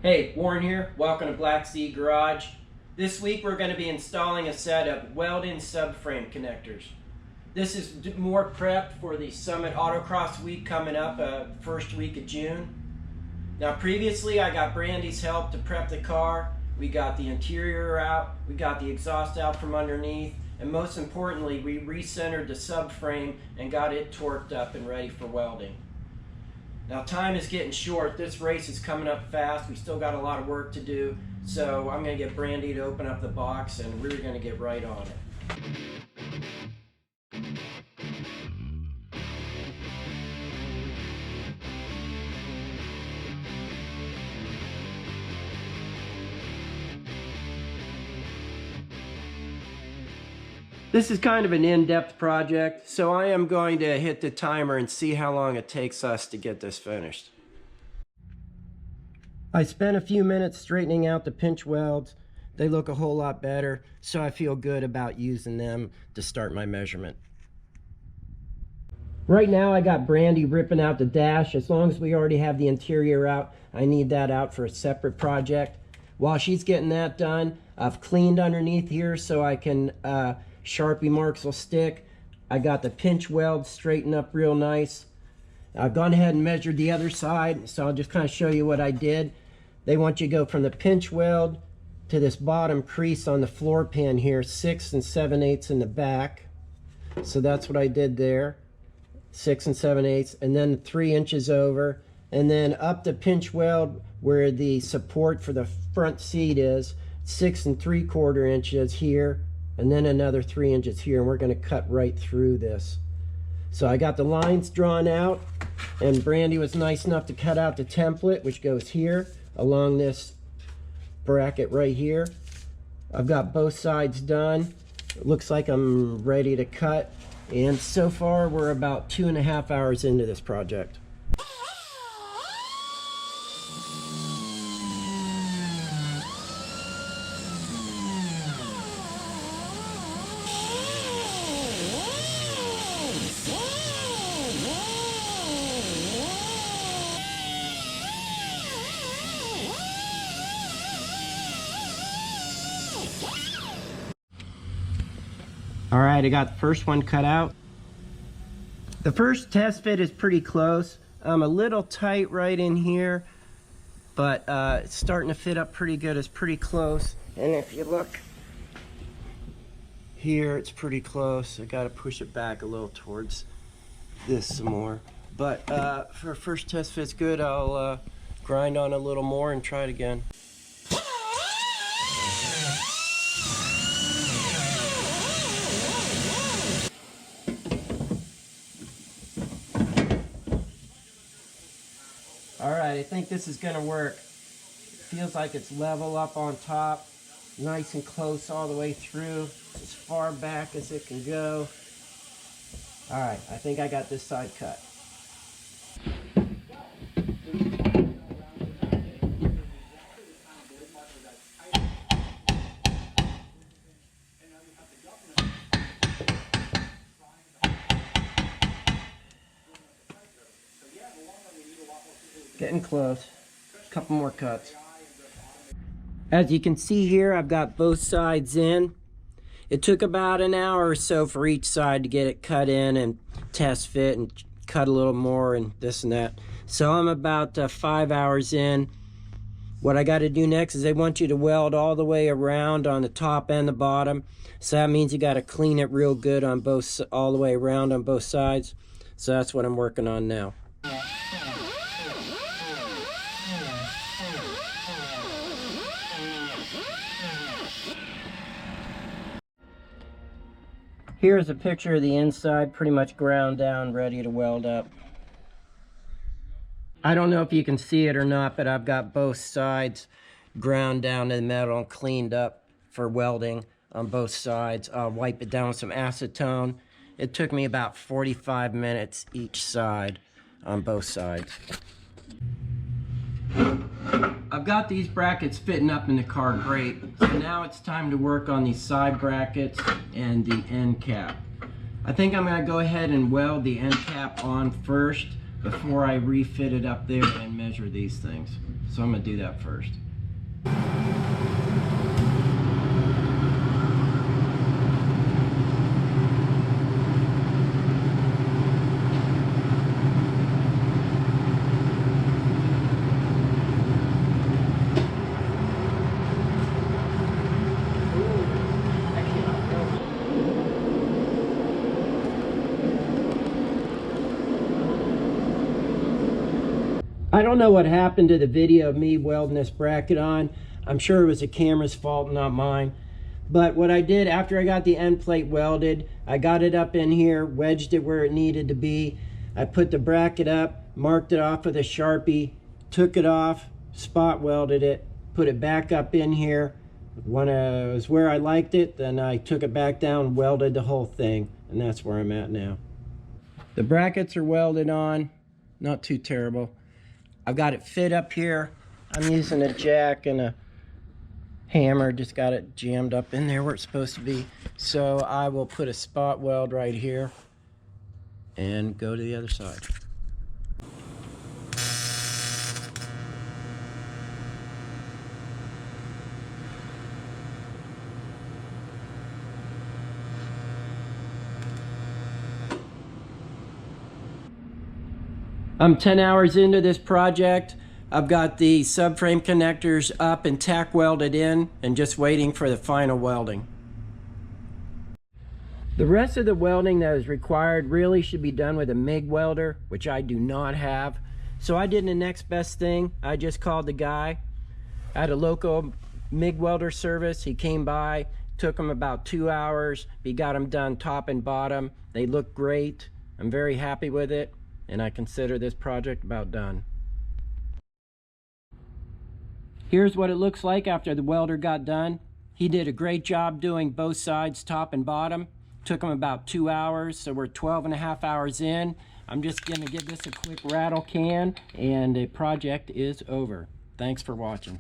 Hey, Warren here. Welcome to Black Sea Garage. This week we're going to be installing a set of welded subframe connectors. This is more prep for the Summit Autocross week coming up, first week of June. Now previously I got Brandy's help to prep the car. We got the interior out, we got the exhaust out from underneath, and most importantly we recentered the subframe and got it torqued up and ready for welding. Now time is getting short. This race is coming up fast. We still got a lot of work to do. So I'm going to get Brandy to open up the box and we're going to get right on it. This is kind of an in-depth project, so I am going to hit the timer and see how long it takes us to get this finished. I spent a few minutes straightening out the pinch welds. They look a whole lot better, so I feel good about using them to start my measurement. Right now I got Brandy ripping out the dash. As long as we already have the interior out, I need that out for a separate project. While she's getting that done, I've cleaned underneath here so I can Sharpie marks will stick. I got the pinch weld straightened up real nice. I've gone ahead and measured the other side, so I'll just kind of show you what I did. They want you to go from the pinch weld to this bottom crease on the floor pan here, 6 7/8 in the back. So that's what I did there, 6 7/8, and then 3 inches over, and then up the pinch weld where the support for the front seat is, 6 3/4 inches here, and then another 3 inches here, and we're going to cut right through this. So I got the lines drawn out, and Brandy was nice enough to cut out the template, which goes here along this bracket right here. I've got both sides done. It looks like I'm ready to cut, and so far we're about 2.5 hours into this project. All right, I got the first one cut out. The first test fit is pretty close. I'm a little tight right in here, but it's starting to fit up pretty good. It's pretty close. And if you look here, it's pretty close. I got to push it back a little towards this some more. But for a first test fit's good. I'll grind on a little more and try it again. All right, I think this is gonna work. Feels like it's level up on top, nice and close all the way through, as far back as it can go. All right, I think I got this side cut. Getting close. A couple more cuts. As you can see here, I've got both sides in. It took about an hour or so for each side to get it cut in and test fit and cut a little more and this and that. So I'm about 5 hours in. What I got to do next is they want you to weld all the way around on the top and the bottom. So that means you got to clean it real good on both, all the way around on both sides. So that's what I'm working on now. Here's a picture of the inside, pretty much ground down, ready to weld up. I don't know if you can see it or not, but I've got both sides ground down to the metal and cleaned up for welding on both sides. I'll wipe it down with some acetone. It took me about 45 minutes each side on both sides. I've got these brackets fitting up in the car great, so now it's time to work on these side brackets and the end cap. I think I'm going to go ahead and weld the end cap on first. before I refit it up there and measure these things. So I'm going to do that first. I don't know what happened to the video of me welding this bracket on. I'm sure it was the camera's fault, not mine. But what I did after I got the end plate welded, I got it up in here, wedged it where it needed to be. I put the bracket up, marked it off with a Sharpie, took it off, spot welded it, put it back up in here. When it was where I liked it, then I took it back down, welded the whole thing, and that's where I'm at now. The brackets are welded on, not too terrible. I've got it fit up here. I'm using a jack and a hammer, just got it jammed up in there where it's supposed to be. So I will put a spot weld right here and go to the other side. I'm 10 hours into this project. I've got the subframe connectors up and tack welded in and just waiting for the final welding. The rest of the welding that is required really should be done with a MIG welder, which I do not have. So I did the next best thing. I just called the guy at a local MIG welder service. He came by, took him about 2 hours. He got them done top and bottom. They look great. I'm very happy with it, and I consider this project about done. Here's what it looks like after the welder got done. He did a great job doing both sides, top and bottom. Took him about 2 hours, so we're 12.5 hours in. I'm just gonna give this a quick rattle can, and the project is over. Thanks for watching.